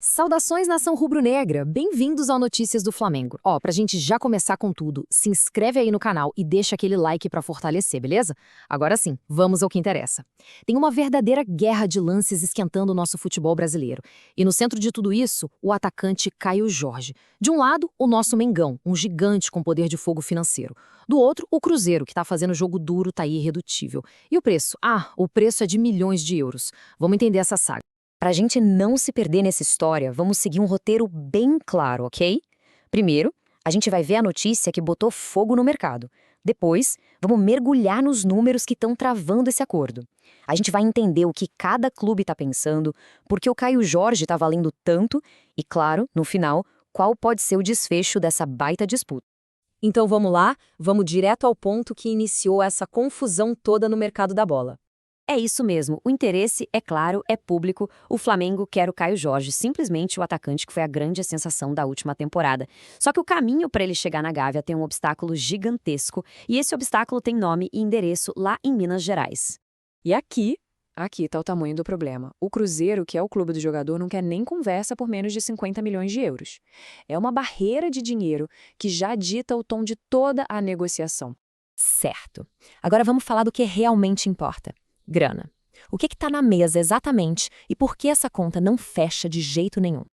Saudações, nação rubro-negra! Bem-vindos ao Notícias do Flamengo. Pra gente já começar com tudo, se inscreve aí no canal e deixa aquele like pra fortalecer, beleza? Agora sim, vamos ao que interessa. Tem uma verdadeira guerra de lances esquentando o nosso futebol brasileiro. E no centro de tudo isso, o atacante Caio Jorge. De um lado, o nosso Mengão, um gigante com poder de fogo financeiro. Do outro, o Cruzeiro, que tá fazendo jogo duro, tá irredutível. E o preço? O preço é de milhões de euros. Vamos entender essa saga. Para a gente não se perder nessa história, vamos seguir um roteiro bem claro, ok? Primeiro, a gente vai ver a notícia que botou fogo no mercado. Depois, vamos mergulhar nos números que estão travando esse acordo. A gente vai entender o que cada clube está pensando, por que o Caio Jorge está valendo tanto e, claro, no final, qual pode ser o desfecho dessa baita disputa. Então vamos lá, vamos direto ao ponto que iniciou essa confusão toda no mercado da bola. É isso mesmo, o interesse, é claro, é público, o Flamengo quer o Caio Jorge, simplesmente o atacante que foi a grande sensação da última temporada. Só que o caminho para ele chegar na Gávea tem um obstáculo gigantesco, e esse obstáculo tem nome e endereço lá em Minas Gerais. E aqui está o tamanho do problema. O Cruzeiro, que é o clube do jogador, não quer nem conversa por menos de 50 milhões de euros. É uma barreira de dinheiro que já dita o tom de toda a negociação. Certo. Agora vamos falar do que realmente importa. Grana. O que está na mesa exatamente e por que essa conta não fecha de jeito nenhum?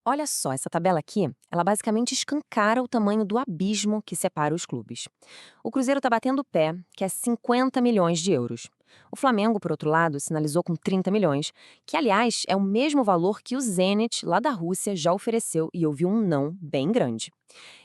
Olha só, essa tabela aqui, ela basicamente escancara o tamanho do abismo que separa os clubes. O Cruzeiro está batendo o pé, que é 50 milhões de euros. O Flamengo, por outro lado, sinalizou com 30 milhões, que, aliás, é o mesmo valor que o Zenit, lá da Rússia, já ofereceu e ouviu um não bem grande.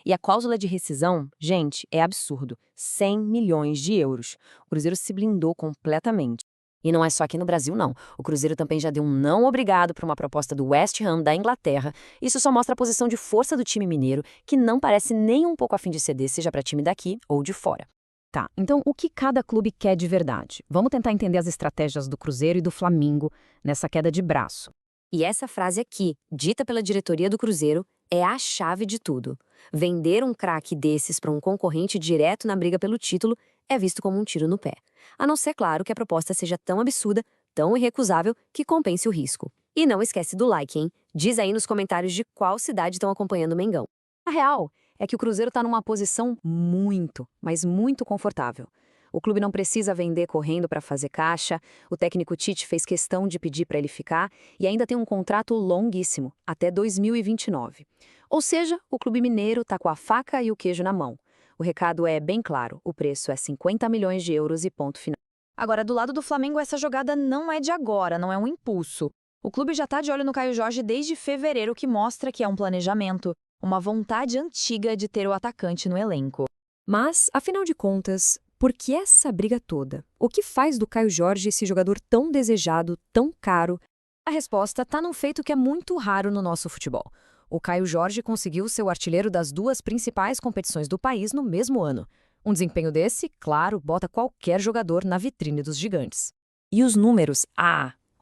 E a cláusula de rescisão, gente, é absurdo, 100 milhões de euros. O Cruzeiro se blindou completamente. E não é só aqui no Brasil, não. O Cruzeiro também já deu um não obrigado para uma proposta do West Ham da Inglaterra. Isso só mostra a posição de força do time mineiro, que não parece nem um pouco a fim de ceder, seja para time daqui ou de fora. Tá, então o que cada clube quer de verdade? Vamos tentar entender as estratégias do Cruzeiro e do Flamengo nessa queda de braço. E essa frase aqui, dita pela diretoria do Cruzeiro, é a chave de tudo. Vender um craque desses para um concorrente direto na briga pelo título é visto como um tiro no pé. A não ser, claro, que a proposta seja tão absurda, tão irrecusável, que compense o risco. E não esquece do like, hein? Diz aí nos comentários de qual cidade estão acompanhando o Mengão. A real é que o Cruzeiro está numa posição muito, mas muito confortável. O clube não precisa vender correndo para fazer caixa, o técnico Tite fez questão de pedir para ele ficar e ainda tem um contrato longuíssimo, até 2029. Ou seja, o clube mineiro está com a faca e o queijo na mão. O recado é bem claro, o preço é 50 milhões de euros e ponto final. Agora, do lado do Flamengo, essa jogada não é de agora, não é um impulso. O clube já está de olho no Caio Jorge desde fevereiro, o que mostra que é um planejamento, uma vontade antiga de ter o atacante no elenco. Mas, afinal de contas, por que essa briga toda? O que faz do Caio Jorge esse jogador tão desejado, tão caro? A resposta está num feito que é muito raro no nosso futebol. O Caio Jorge conseguiu ser o artilheiro das duas principais competições do país no mesmo ano. Um desempenho desse, claro, bota qualquer jogador na vitrine dos gigantes. E os números?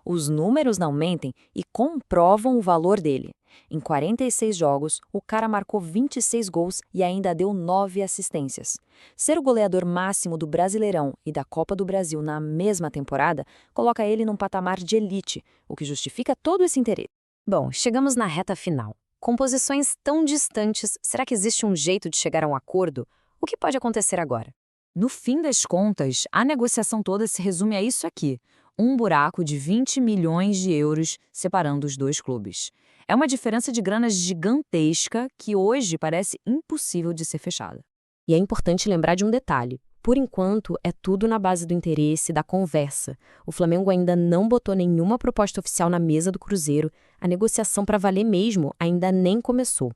Os números não mentem e comprovam o valor dele. Em 46 jogos, o cara marcou 26 gols e ainda deu 9 assistências. Ser o goleador máximo do Brasileirão e da Copa do Brasil na mesma temporada coloca ele num patamar de elite, o que justifica todo esse interesse. Bom, chegamos na reta final. Com posições tão distantes, será que existe um jeito de chegar a um acordo? O que pode acontecer agora? No fim das contas, a negociação toda se resume a isso aqui: um buraco de 20 milhões de euros separando os dois clubes. É uma diferença de grana gigantesca que hoje parece impossível de ser fechada. E é importante lembrar de um detalhe. Por enquanto, é tudo na base do interesse, da conversa. O Flamengo ainda não botou nenhuma proposta oficial na mesa do Cruzeiro. A negociação para valer mesmo ainda nem começou.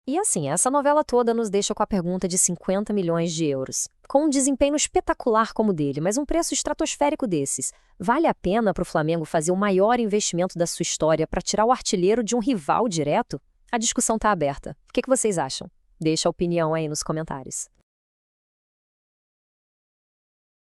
E assim, essa novela toda nos deixa com a pergunta de 50 milhões de euros. Com um desempenho espetacular como o dele, mas um preço estratosférico desses, vale a pena para o Flamengo fazer o maior investimento da sua história para tirar o artilheiro de um rival direto? A discussão está aberta. O que vocês acham? Deixa a opinião aí nos comentários.